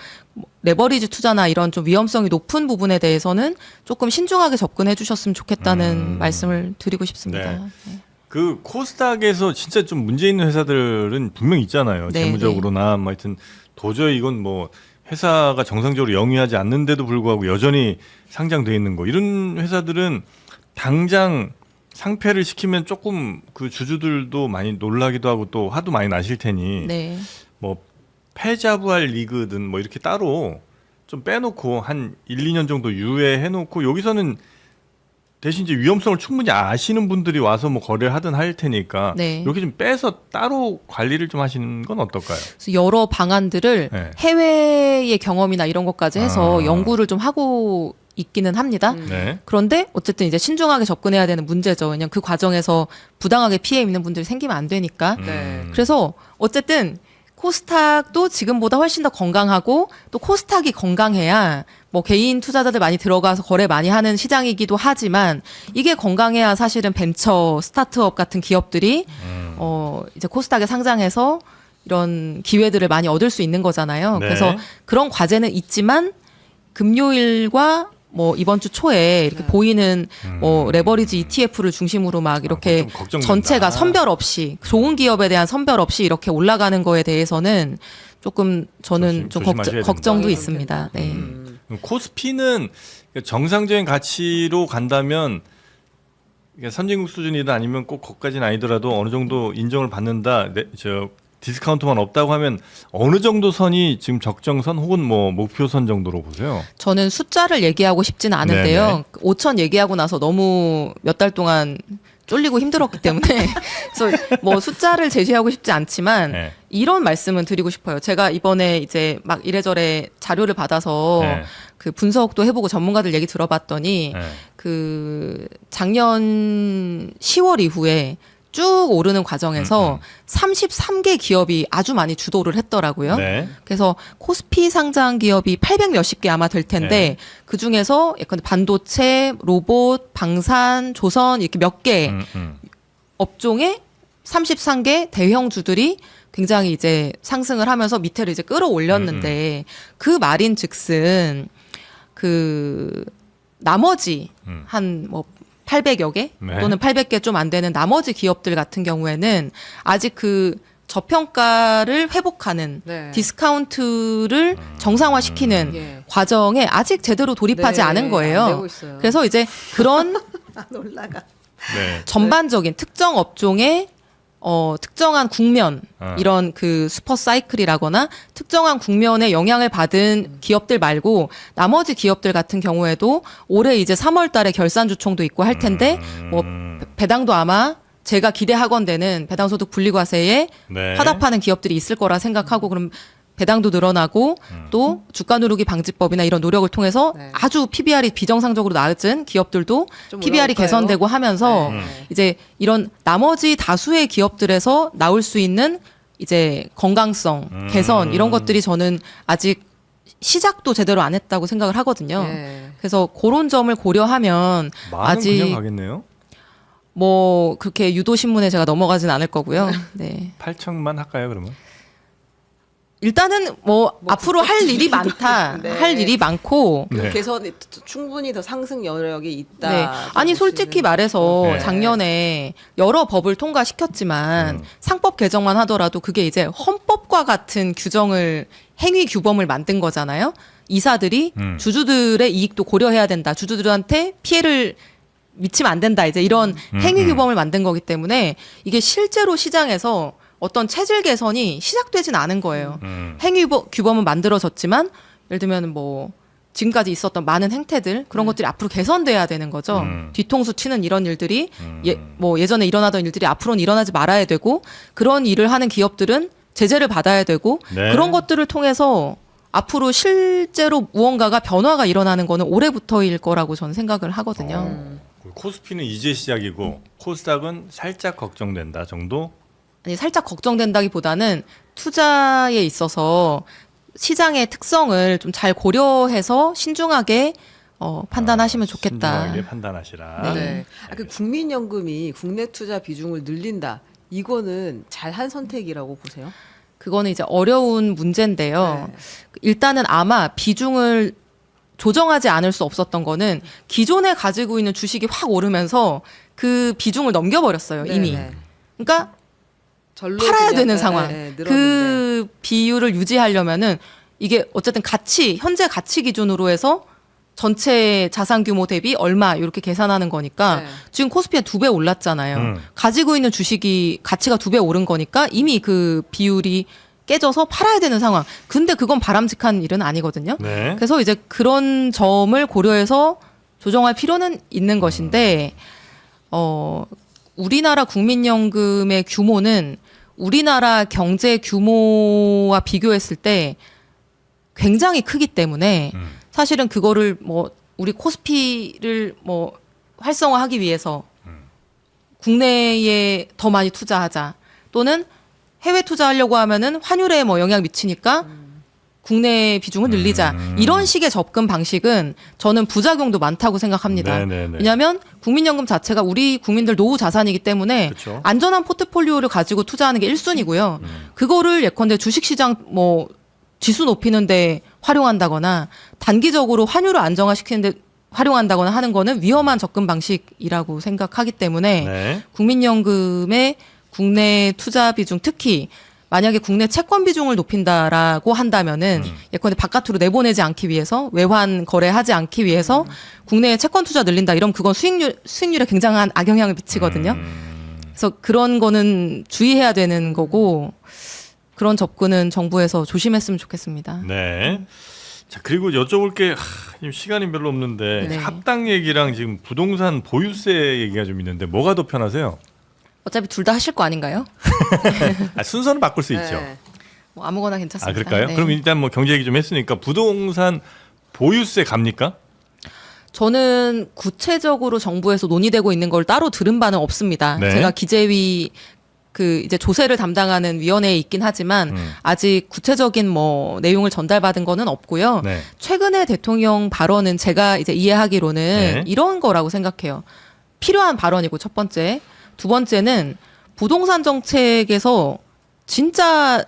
A: 레버리지 투자나 이런 좀 위험성이 높은 부분에 대해서는 조금 신중하게 접근해 주셨으면 좋겠다는 말씀을 드리고 싶습니다.
B: 네.
A: 네.
B: 그 코스닥에서 진짜 좀 문제 있는 회사들은 분명 있잖아요.
A: 네,
B: 재무적으로나 뭐 하여튼 도저히 이건 뭐 회사가 정상적으로 영위하지 않는데도 불구하고 여전히 상장돼 있는 거 이런 회사들은 당장 상폐를 시키면 조금 그 주주들도 많이 놀라기도 하고 또 화도 많이 나실 테니
A: 네.
B: 뭐 패자부활 리그든 뭐 이렇게 따로 좀 빼놓고 한 1, 2년 정도 유예해 놓고 여기서는 대신 이제 위험성을 충분히 아시는 분들이 와서 뭐 거래를 하든 할 테니까
A: 네.
B: 이렇게 좀 빼서 따로 관리를 좀 하시는 건 어떨까요?
A: 그래서 여러 방안들을
B: 네.
A: 해외의 경험이나 이런 것까지 해서
B: 아.
A: 연구를 좀 하고 있기는 합니다.
B: 네.
A: 그런데 어쨌든 이제 신중하게 접근해야 되는 문제죠. 왜냐면 그 과정에서 부당하게 피해 입는 분들이 생기면 안 되니까.
C: 네.
A: 그래서 어쨌든 코스닥도 지금보다 훨씬 더 건강하고 또 코스닥이 건강해야 뭐 개인 투자자들 많이 들어가서 거래 많이 하는 시장이기도 하지만 이게 건강해야 사실은 벤처 스타트업 같은 기업들이 이제 코스닥에 상장해서 이런 기회들을 많이 얻을 수 있는 거잖아요.
B: 네.
A: 그래서 그런 과제는 있지만 금요일과 뭐 이번 주 초에 이렇게 보이는 뭐 레버리지 ETF를 중심으로 막 이렇게
B: 좀 걱정된다.
A: 전체가 선별 없이 좋은 기업에 대한 선별 없이 이렇게 올라가는 거에 대해서는 조금 저는 좀
B: 조심하셔야
A: 걱정도
C: 된다.
A: 있습니다. 네.
B: 코스피는 정상적인 가치로 간다면 이게 선진국 수준이든 아니면 꼭 거기까지는 아니더라도 어느 정도 인정을 받는다. 디스카운트만 없다고 하면 어느 정도 선이 지금 적정선 혹은 뭐 목표선 정도로 보세요?
A: 저는 숫자를 얘기하고 싶지는 않은데요.
B: 네네.
A: 5천 얘기하고 나서 너무 몇 달 동안 쫄리고 힘들었기 때문에 그래서 뭐 숫자를 제시하고 싶지 않지만
B: 네.
A: 이런 말씀은 드리고 싶어요. 제가 이번에 이제 막 이래저래 자료를 받아서
B: 네.
A: 그 분석도 해보고 전문가들 얘기 들어봤더니
B: 네.
A: 그 작년 10월 이후에 쭉 오르는 과정에서 33개 기업이 아주 많이 주도를 했더라고요.
B: 네.
A: 그래서 코스피 상장 기업이 800 몇십 개 아마 될 텐데
B: 네.
A: 그 중에서 약간 반도체, 로봇, 방산, 조선 이렇게 몇 개 업종의 33개 대형주들이 굉장히 이제 상승을 하면서 밑에를 이제 끌어올렸는데 그 말인즉슨 그 나머지 한 뭐 800여 개
B: 네.
A: 또는 800개 좀 안 되는 나머지 기업들 같은 경우에는 아직 그 저평가를 회복하는
C: 네.
A: 디스카운트를 정상화시키는
C: 예.
A: 과정에 아직 제대로 돌입하지
C: 네,
A: 않은
C: 안
A: 거예요.
C: 되고 있어요.
A: 그래서 이제 그런
C: 안 올라가.
B: 네.
A: 전반적인 특정 업종의 특정한 국면 이런 그 슈퍼 사이클이라거나 특정한 국면에 영향을 받은 기업들 말고 나머지 기업들 같은 경우에도 올해 이제 3월 달에 결산 주총도 있고 할 텐데 뭐 배당도 아마 제가 기대하건대는 배당소득 분리과세에
B: 네.
A: 화답하는 기업들이 있을 거라 생각하고 그럼 배당도 늘어나고 또 주가 누르기 방지법이나 이런 노력을 통해서
C: 네.
A: 아주 PBR이 비정상적으으로 낮은 기업들도
C: 좀
A: PBR이
C: 올라올까요?
A: 개선되고 하면서
C: 네.
A: 이제 이런 나머지 다수의 기업들에서 나올 수 있는 이제 건강성, 개선 이런 것들이 저는 아직 시작도 제대로 안 했다고 생각을 하거든요.
C: 네.
A: 그래서 그런 점을 고려하면
B: 많은
A: 아직
B: 그냥 가겠네요.
A: 뭐 그렇게 유도 신문에 제가 넘어가진 않을 거고요. 네.
B: 8천만 할까요, 그러면?
A: 일단은 뭐 앞으로 할 일이 많다.
C: 네.
A: 할 일이 많고
B: 네.
C: 개선이 충분히 더 상승 여력이 있다.
A: 네. 아니 솔직히 말해서
B: 네.
A: 작년에 여러 법을 통과시켰지만 상법 개정만 하더라도 그게 이제 헌법과 같은 규정을 행위 규범을 만든 거잖아요. 이사들이 주주들의 이익도 고려해야 된다. 주주들한테 피해를 미치면 안 된다. 이제 이런 행위 규범을 만든 거기 때문에 이게 실제로 시장에서 어떤 체질 개선이 시작되진 않은 거예요. 행위 규범은 만들어졌지만 예를 들면 뭐 지금까지 있었던 많은 행태들 그런 것들이 앞으로 개선돼야 되는 거죠. 뒤통수 치는 이런 일들이 뭐 예전에 일어나던 일들이 앞으로는 일어나지 말아야 되고 그런 일을 하는 기업들은 제재를 받아야 되고
B: 네.
A: 그런 것들을 통해서 앞으로 실제로 무언가가 변화가 일어나는 거는 올해부터일 거라고 저는 생각을 하거든요.
B: 코스피는 이제 시작이고 코스닥은 살짝 걱정된다 정도?
A: 아니, 살짝 걱정된다기보다는 투자에 있어서 시장의 특성을 좀 잘 고려해서 신중하게 판단하시면 좋겠다.
B: 신중하게 판단하시라.
C: 네. 그 국민연금이 국내 투자 비중을 늘린다. 이거는 잘한 선택이라고 보세요?
A: 그거는 이제 어려운 문제인데요.
C: 네.
A: 일단은 아마 비중을 조정하지 않을 수 없었던 거는 기존에 가지고 있는 주식이 확 오르면서 그 비중을 넘겨버렸어요, 이미.
C: 네.
A: 그러니까
C: 절로
A: 팔아야
C: 그냥,
A: 되는 상황.
C: 늘었는데.
A: 그 비율을 유지하려면은 이게 어쨌든 현재 가치 기준으로 해서 전체 자산 규모 대비 얼마 이렇게 계산하는 거니까
C: 네.
A: 지금 코스피가 2배 올랐잖아요. 가지고 있는 주식이 가치가 2배 오른 거니까 이미 그 비율이 깨져서 팔아야 되는 상황. 근데 그건 바람직한 일은 아니거든요.
B: 네.
A: 그래서 이제 그런 점을 고려해서 조정할 필요는 있는 것인데 우리나라 국민연금의 규모는 우리나라 경제 규모와 비교했을 때 굉장히 크기 때문에 사실은 그거를 뭐 우리 코스피를 뭐 활성화하기 위해서 국내에 더 많이 투자하자 또는 해외 투자하려고 하면은 환율에 뭐 영향 미치니까 국내 비중을 늘리자 이런 식의 접근 방식은 저는 부작용도 많다고 생각합니다.
B: 네네네.
A: 왜냐하면 국민연금 자체가 우리 국민들 노후 자산이기 때문에
B: 그쵸.
A: 안전한 포트폴리오를 가지고 투자하는 게 1순위고요. 그거를 예컨대 주식시장 뭐 지수 높이는데 활용한다거나 단기적으로 환율을 안정화시키는데 활용한다거나 하는 거는 위험한 접근 방식이라고 생각하기 때문에
B: 네.
A: 국민연금의 국내 투자 비중 특히 만약에 국내 채권 비중을 높인다라고 한다면은 예컨대 바깥으로 내보내지 않기 위해서 외환 거래하지 않기 위해서 국내에 채권 투자 늘린다 이러면 그건 수익률에 굉장한 악영향을 미치거든요. 그래서 그런 거는 주의해야 되는 거고 그런 접근은 정부에서 조심했으면 좋겠습니다.
B: 네. 자, 그리고 여쭤볼 게 지금 시간이 별로 없는데
A: 네.
B: 합당 얘기랑 지금 부동산 보유세 얘기가 좀 있는데 뭐가 더 편하세요?
A: 어차피 둘 다 하실 거 아닌가요?
B: 순서는 바꿀 수 있죠.
C: 네.
A: 뭐 아무거나 괜찮습니다.
B: 아, 그럴까요?
A: 네.
B: 그럼 일단 뭐 경제 얘기 좀 했으니까 부동산 보유세 갑니까?
A: 저는 구체적으로 정부에서 논의되고 있는 걸 따로 들은 바는 없습니다.
B: 네.
A: 제가 기재위 그 이제 조세를 담당하는 위원회에 있긴 하지만 아직 구체적인 뭐 내용을 전달받은 거는 없고요.
B: 네.
A: 최근에 대통령 발언은 제가 이제 이해하기로는
B: 네.
A: 이런 거라고 생각해요. 필요한 발언이고 첫 번째. 두 번째는 부동산 정책에서 진짜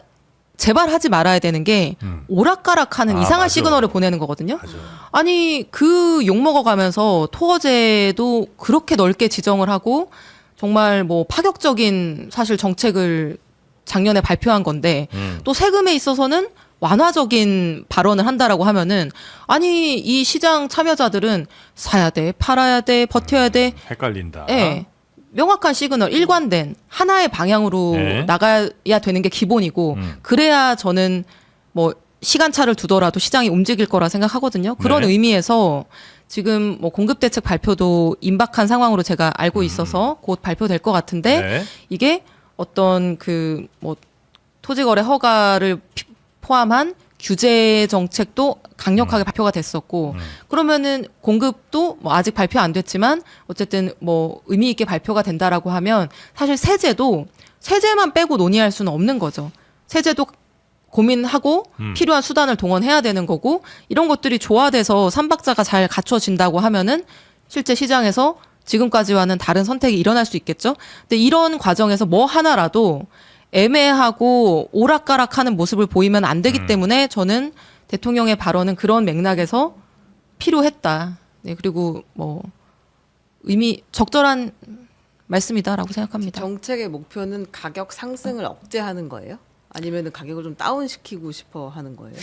A: 제발 하지 말아야 되는 게 오락가락하는
B: 아,
A: 이상한
B: 맞아.
A: 시그널을 보내는 거거든요.
B: 맞아요.
A: 아니 그 욕먹어가면서 토어제도 그렇게 넓게 지정을 하고 정말 뭐 파격적인 사실 정책을 작년에 발표한 건데 또 세금에 있어서는 완화적인 발언을 한다라고 하면은 아니 이 시장 참여자들은 사야 돼, 팔아야 돼, 버텨야 돼.
B: 헷갈린다.
A: 예. 명확한 시그널, 일관된 하나의 방향으로
B: 네.
A: 나가야 되는 게 기본이고 그래야 저는 뭐 시간차를 두더라도 시장이 움직일 거라 생각하거든요. 그런
B: 네.
A: 의미에서 지금 뭐 공급 대책 발표도 임박한 상황으로 제가 알고 있어서 곧 발표될 것 같은데
B: 네.
A: 이게 어떤 그 뭐 토지거래 허가를 포함한 규제 정책도 강력하게 발표가 됐었고 그러면은 공급도 뭐 아직 발표 안 됐지만 어쨌든 뭐 의미 있게 발표가 된다라고 하면 사실 세제만 빼고 논의할 수는 없는 거죠. 세제도 고민하고 필요한 수단을 동원해야 되는 거고 이런 것들이 조화돼서 삼박자가 잘 갖춰진다고 하면은 실제 시장에서 지금까지와는 다른 선택이 일어날 수 있겠죠. 근데 이런 과정에서 뭐 하나라도 애매하고 오락가락하는 모습을 보이면 안 되기 때문에 저는 대통령의 발언은 그런 맥락에서 필요했다. 네, 그리고 뭐 적절한 말씀이다라고 생각합니다.
C: 정책의 목표는 가격 상승을 억제하는 거예요? 아니면 가격을 좀 다운시키고 싶어 하는 거예요?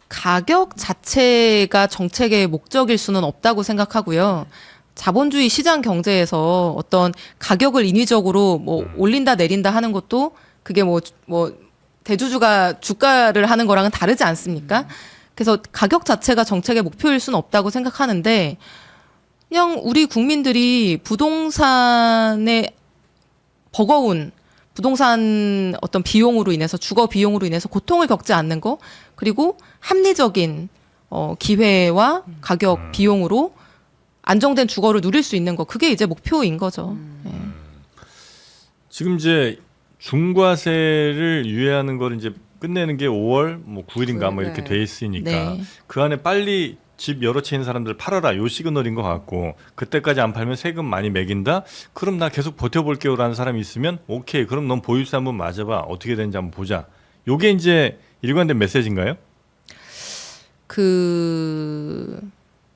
A: 가격 자체가 정책의 목적일 수는 없다고 생각하고요. 자본주의 시장 경제에서 어떤 가격을 인위적으로 뭐 올린다 내린다 하는 것도 그게 뭐 대주주가 주가를 하는 거랑은 다르지 않습니까? 그래서 가격 자체가 정책의 목표일 수는 없다고 생각하는데 그냥 우리 국민들이 부동산의 버거운 부동산 어떤 비용으로 인해서 주거 비용으로 인해서 고통을 겪지 않는 거 그리고 합리적인 기회와 가격 비용으로 안정된 주거를 누릴 수 있는 거 그게 이제 목표인 거죠. 네.
B: 지금 이제 중과세를 유예하는 걸 이제 끝내는 게 5월 뭐 9일인가 뭐 이렇게
C: 네.
B: 돼 있으니까
A: 네.
B: 그 안에 빨리 집 여러 채 있는 사람들 팔아라 요 시그널인 것 같고 그때까지 안 팔면 세금 많이 매긴다 그럼 나 계속 버텨볼게요라는 사람이 있으면 오케이 그럼 넌 보유세 한번 맞아봐 어떻게 되는지 한번 보자 요게 이제 일관된 메시지인가요?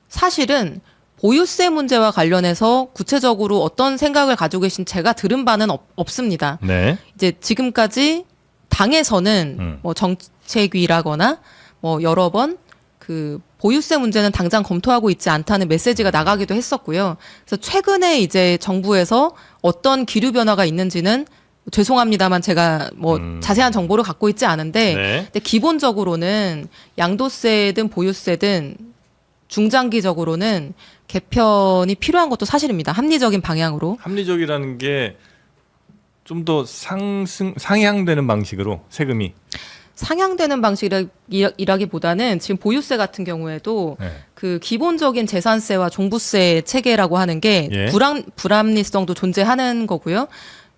A: 사실은 보유세 문제와 관련해서 구체적으로 어떤 생각을 가지고 계신 제가 들은 바는 없습니다.
B: 네.
A: 이제 지금까지 당에서는 뭐 정책위라거나 뭐 여러 번 그 보유세 문제는 당장 검토하고 있지 않다는 메시지가 나가기도 했었고요. 그래서 최근에 이제 정부에서 어떤 기류 변화가 있는지는 죄송합니다만 제가 뭐 자세한 정보를 갖고 있지 않은데
B: 네.
A: 근데 기본적으로는 양도세든 보유세든 중장기적으로는 개편이 필요한 것도 사실입니다. 합리적인 방향으로.
B: 합리적이라는 게 좀 더 상향되는 방식으로 세금이
A: 상향되는 방식이라기보다는 지금 보유세 같은 경우에도
B: 네.
A: 그 기본적인 재산세와 종부세 체계라고 하는 게
B: 예.
A: 불합리성도 존재하는 거고요.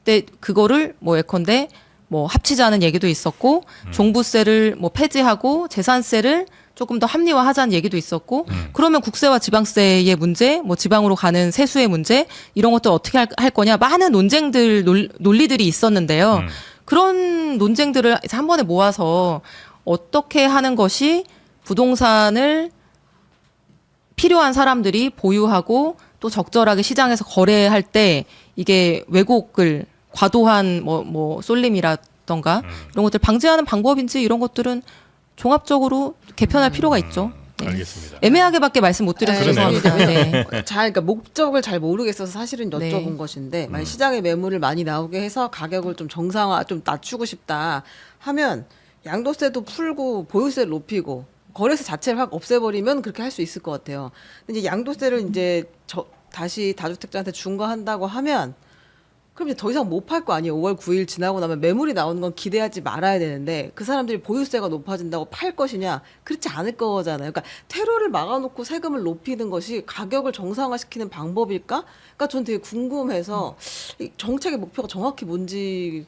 A: 근데 그거를 뭐 예컨대 뭐 합치자는 얘기도 있었고 종부세를 뭐 폐지하고 재산세를 조금 더 합리화하자는 얘기도 있었고 그러면 국세와 지방세의 문제, 뭐 지방으로 가는 세수의 문제 이런 것들 어떻게 할 거냐 많은 논쟁들 논리들이 있었는데요. 그런 논쟁들을 이제 한 번에 모아서 어떻게 하는 것이 부동산을 필요한 사람들이 보유하고 또 적절하게 시장에서 거래할 때 이게 왜곡을 과도한 뭐 쏠림이라던가 이런 것들 방지하는 방법인지 이런 것들은 종합적으로 개편할 필요가 있죠. 네.
B: 알겠습니다.
A: 애매하게밖에 말씀 못 드려서
B: 그러네요.
A: 죄송합니다. 네.
C: 그러니까 목적을 잘 모르겠어서 사실은 여쭤본
A: 네.
C: 것인데 만약 시장에 매물을 많이 나오게 해서 가격을 좀 정상화 좀 낮추고 싶다 하면 양도세도 풀고 보유세를 높이고 거래세 자체를 확 없애버리면 그렇게 할 수 있을 것 같아요. 근데 이제 양도세를 이제 다시 다주택자한테 중과한다고 하면 그럼 이제 더 이상 못 팔 거 아니에요. 5월 9일 지나고 나면 매물이 나오는 건 기대하지 말아야 되는데 그 사람들이 보유세가 높아진다고 팔 것이냐? 그렇지 않을 거잖아요. 그러니까 테러를 막아놓고 세금을 높이는 것이 가격을 정상화시키는 방법일까? 그러니까 전 되게 궁금해서 이 정책의 목표가 정확히 뭔지가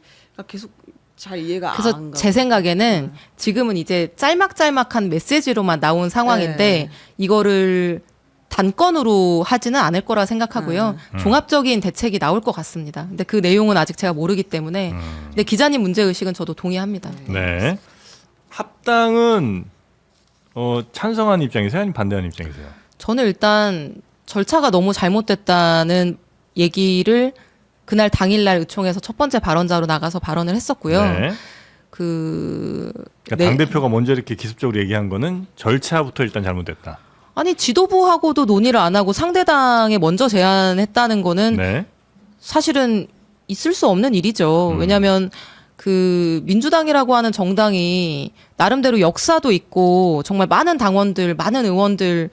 C: 계속 잘 이해가 안
A: 그래서
C: 가고.
A: 제 생각에는 지금은 이제 짤막짤막한 메시지로만 나온 상황인데 이거를 단건으로 하지는 않을 거라 생각하고요. 종합적인 대책이 나올 것 같습니다. 근데 그 내용은 아직 제가 모르기 때문에 근데 기자님 문제의식은 저도 동의합니다.
B: 네. 합당은 찬성하는 입장이세요? 아니면 반대하는 입장이세요?
A: 저는 일단 절차가 너무 잘못됐다는 얘기를 그날 당일날 의총에서 첫 번째 발언자로 나가서 발언을 했었고요.
B: 네.
A: 네.
B: 당대표가 먼저 이렇게 기습적으로 얘기한 거는 절차부터 일단 잘못됐다.
A: 아니 지도부하고도 논의를 안 하고 상대당에 먼저 제안했다는 거는
B: 네.
A: 사실은 있을 수 없는 일이죠. 왜냐하면 그 민주당이라고 하는 정당이 나름대로 역사도 있고 정말 많은 당원들, 많은 의원들을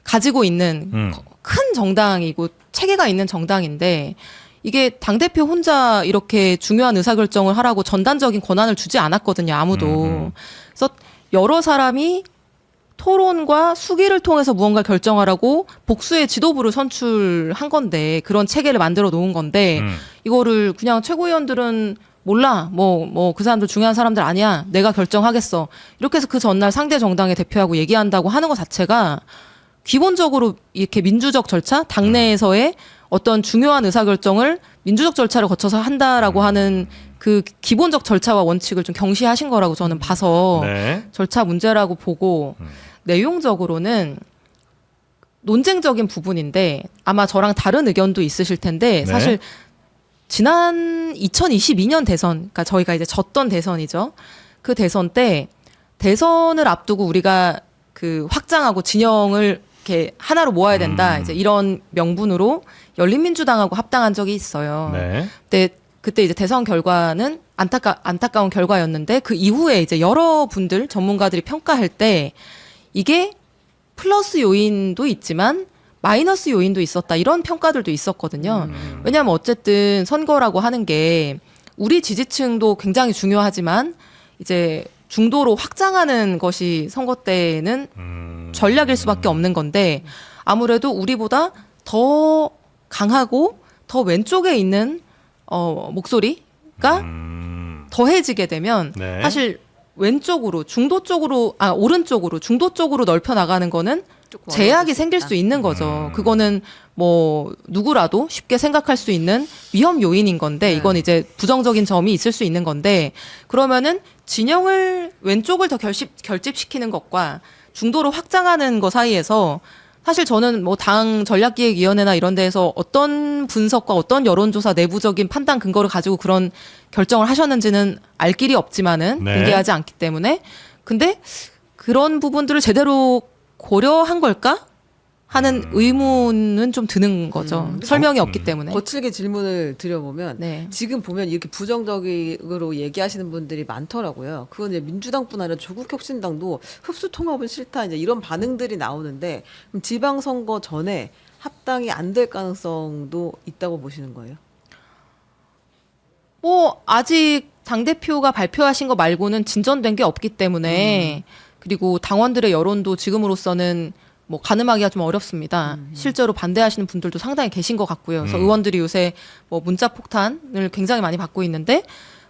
A: 가지고 있는 큰 정당이고 체계가 있는 정당인데 이게 당대표 혼자 이렇게 중요한 의사결정을 하라고 전단적인 권한을 주지 않았거든요. 아무도. 그래서 여러 사람이 토론과 수기를 통해서 무언가 결정하라고 복수의 지도부를 선출한 건데 그런 체계를 만들어 놓은 건데 이거를 그냥 최고위원들은 몰라 뭐 그 사람들 중요한 사람들 아니야 내가 결정하겠어 이렇게 해서 그 전날 상대 정당의 대표하고 얘기한다고 하는 것 자체가 기본적으로 이렇게 민주적 절차 당내에서의 어떤 중요한 의사결정을 민주적 절차를 거쳐서 한다라고 하는 그 기본적 절차와 원칙을 좀 경시하신 거라고 저는 봐서
B: 네.
A: 절차 문제라고 보고 내용적으로는 논쟁적인 부분인데 아마 저랑 다른 의견도 있으실 텐데
B: 네.
A: 사실 지난 2022년 대선, 그러니까 저희가 이제 졌던 대선이죠. 그 대선 때 대선을 앞두고 우리가 그 확장하고 진영을 이렇게 하나로 모아야 된다. 이제 이런 명분으로 열린민주당하고 합당한 적이 있어요.
B: 네.
A: 그때 이제 대선 결과는 안타까운 결과였는데 그 이후에 이제 여러 분들 전문가들이 평가할 때 이게 플러스 요인도 있지만 마이너스 요인도 있었다 이런 평가들도 있었거든요. 왜냐하면 어쨌든 선거라고 하는 게 우리 지지층도 굉장히 중요하지만 이제 중도로 확장하는 것이 선거 때는 전략일 수밖에 없는 건데 아무래도 우리보다 더 강하고 더 왼쪽에 있는 목소리가 더해지게 되면
B: 네.
A: 사실 왼쪽으로 오른쪽으로 중도 쪽으로 넓혀 나가는 거는
C: 조금
A: 제약이
C: 어려울 수
A: 생길
C: 있다.
A: 수 있는 거죠. 그거는 뭐 누구라도 쉽게 생각할 수 있는 위험 요인인 건데 이건 이제 부정적인 점이 있을 수 있는 건데 그러면은 진영을 왼쪽을 더 결집시키는 것과 중도로 확장하는 것 사이에서 사실 저는 뭐 당 전략기획위원회나 이런 데에서 어떤 분석과 어떤 여론조사 내부적인 판단 근거를 가지고 그런 결정을 하셨는지는 알 길이 없지만은
B: 네.
A: 공개하지 않기 때문에 근데 그런 부분들을 제대로 고려한 걸까 하는 의문은 좀 드는 거죠. 설명이 없기 때문에.
C: 거칠게 질문을 드려보면
A: 네.
C: 지금 보면 이렇게 부정적으로 얘기하시는 분들이 많더라고요. 그건 이제 민주당뿐 아니라 조국혁신당도 흡수 통합은 싫다 이제 이런 반응들이 나오는데 그럼 지방선거 전에 합당이 안 될 가능성도 있다고 보시는 거예요?
A: 뭐 아직 당 대표가 발표하신 거 말고는 진전된 게 없기 때문에 그리고 당원들의 여론도 지금으로서는 뭐 가늠하기가 좀 어렵습니다. 실제로 반대하시는 분들도 상당히 계신 것 같고요. 그래서 의원들이 요새 뭐 문자 폭탄을 굉장히 많이 받고 있는데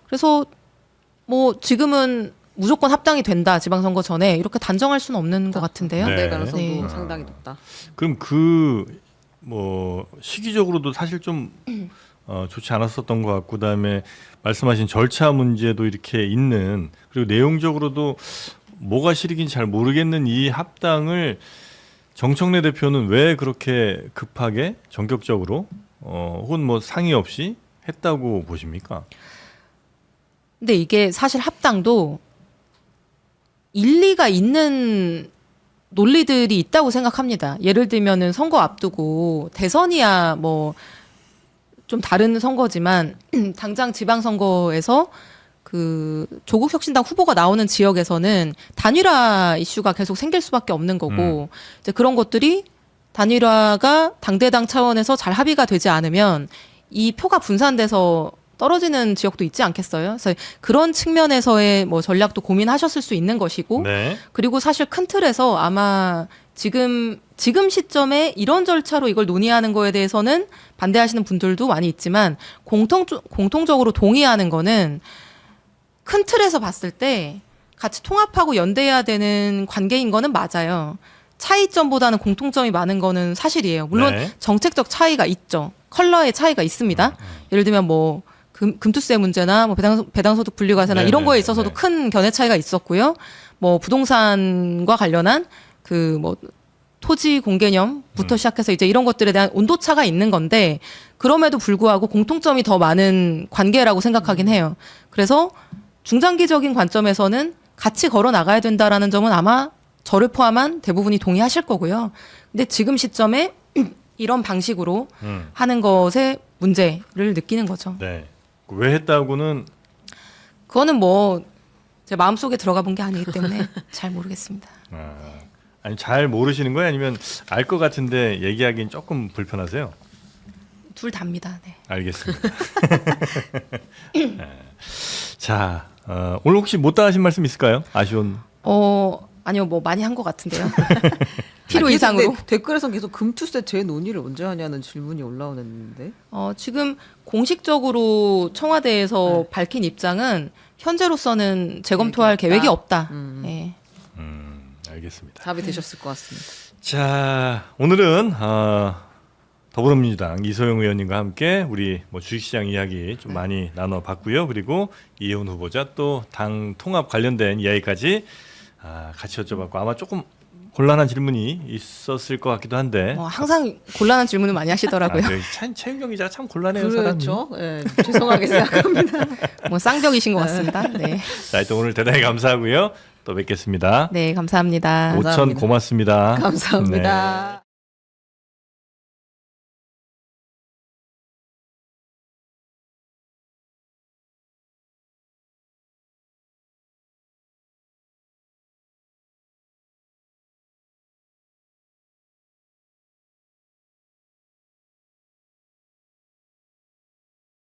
A: 그래서 뭐 지금은 무조건 합당이 된다 지방선거 전에 이렇게 단정할 수는 없는 것 같은데요.
B: 네.
C: 네, 가능성도
A: 네.
C: 상당히 높다.
B: 그럼 그 뭐 시기적으로도 사실 좀 좋지 않았었던 것 같고 그다음에 말씀하신 절차 문제도 이렇게 있는 그리고 내용적으로도 뭐가 실익인지 잘 모르겠는 이 합당을 정청래 대표는 왜 그렇게 급하게 전격적으로 혹은 뭐 상의 없이 했다고 보십니까?
A: 근데 이게 사실 합당도 일리가 있는 논리들이 있다고 생각합니다. 예를 들면은 선거 앞두고 대선이야 뭐 좀 다른 선거지만 당장 지방선거에서 그 조국혁신당 후보가 나오는 지역에서는 단일화 이슈가 계속 생길 수밖에 없는 거고 이제 그런 것들이 단일화가 당대당 차원에서 잘 합의가 되지 않으면 이 표가 분산돼서 떨어지는 지역도 있지 않겠어요? 그래서 그런 측면에서의 뭐 전략도 고민하셨을 수 있는 것이고
B: 네.
A: 그리고 사실 큰 틀에서 아마 지금 시점에 이런 절차로 이걸 논의하는 거에 대해서는 반대하시는 분들도 많이 있지만 공통적으로 동의하는 거는 큰 틀에서 봤을 때 같이 통합하고 연대해야 되는 관계인 거는 맞아요. 차이점보다는 공통점이 많은 거는 사실이에요. 물론
B: 네.
A: 정책적 차이가 있죠. 컬러의 차이가 있습니다. 예를 들면 뭐 금투세 문제나 뭐 배당소득 분리과세나
B: 네,
A: 이런
B: 네,
A: 거에
B: 네,
A: 있어서도
B: 네.
A: 큰 견해 차이가 있었고요. 뭐 부동산과 관련한 그 뭐 토지 공개념부터 시작해서 이제 이런 것들에 대한 온도차가 있는 건데 그럼에도 불구하고 공통점이 더 많은 관계라고 생각하긴 해요. 그래서 중장기적인 관점에서는 같이 걸어 나가야 된다라는 점은 아마 저를 포함한 대부분이 동의하실 거고요. 근데 지금 시점에 이런 방식으로 하는 것에 문제를 느끼는 거죠.
B: 네. 왜 했다고는
A: 그거는 뭐 제 마음속에 들어가 본 게 아니기 때문에 잘 모르겠습니다.
B: 아니 잘 모르시는 거예요? 아니면 알 것 같은데 얘기하기는 조금 불편하세요?
A: 둘 다입니다. 네.
B: 알겠습니다. 네. 자, 오늘 혹시 못다 하신 말씀 있을까요? 아쉬운.
A: 아니요, 뭐 많이 한 것 같은데요. 필요
C: 아니,
A: 이상으로.
C: 근데 댓글에서 계속 금투세 재논의를 언제 하냐는 질문이 올라오는데.
A: 지금 공식적으로 청와대에서 밝힌 입장은 현재로서는 재검토할
C: 계획이
A: 계획이
C: 없다.
A: 없다. 예.
B: 알겠습니다.
C: 답이 되셨을 것 같습니다.
B: 자, 오늘은 더불어민주당 이소영 의원님과 함께 우리 뭐 주식시장 이야기 좀 많이 나눠봤고요. 그리고 이혜훈 후보자 또 당 통합 관련된 이야기까지 같이 여쭤봤고 아마 조금 곤란한 질문이 있었을 것 같기도 한데.
A: 항상 곤란한 질문을 많이 하시더라고요.
B: 최윤경 기자가 참 곤란해요, 사람이.
C: 그렇죠. 예, 죄송하게 생각합니다.
A: 뭐 쌍벽이신 것 같습니다. 네.
B: 자, 일단 오늘 대단히 감사하고요. 또 뵙겠습니다.
A: 네, 감사합니다.
B: 5천 고맙습니다.
C: 감사합니다.
B: 네.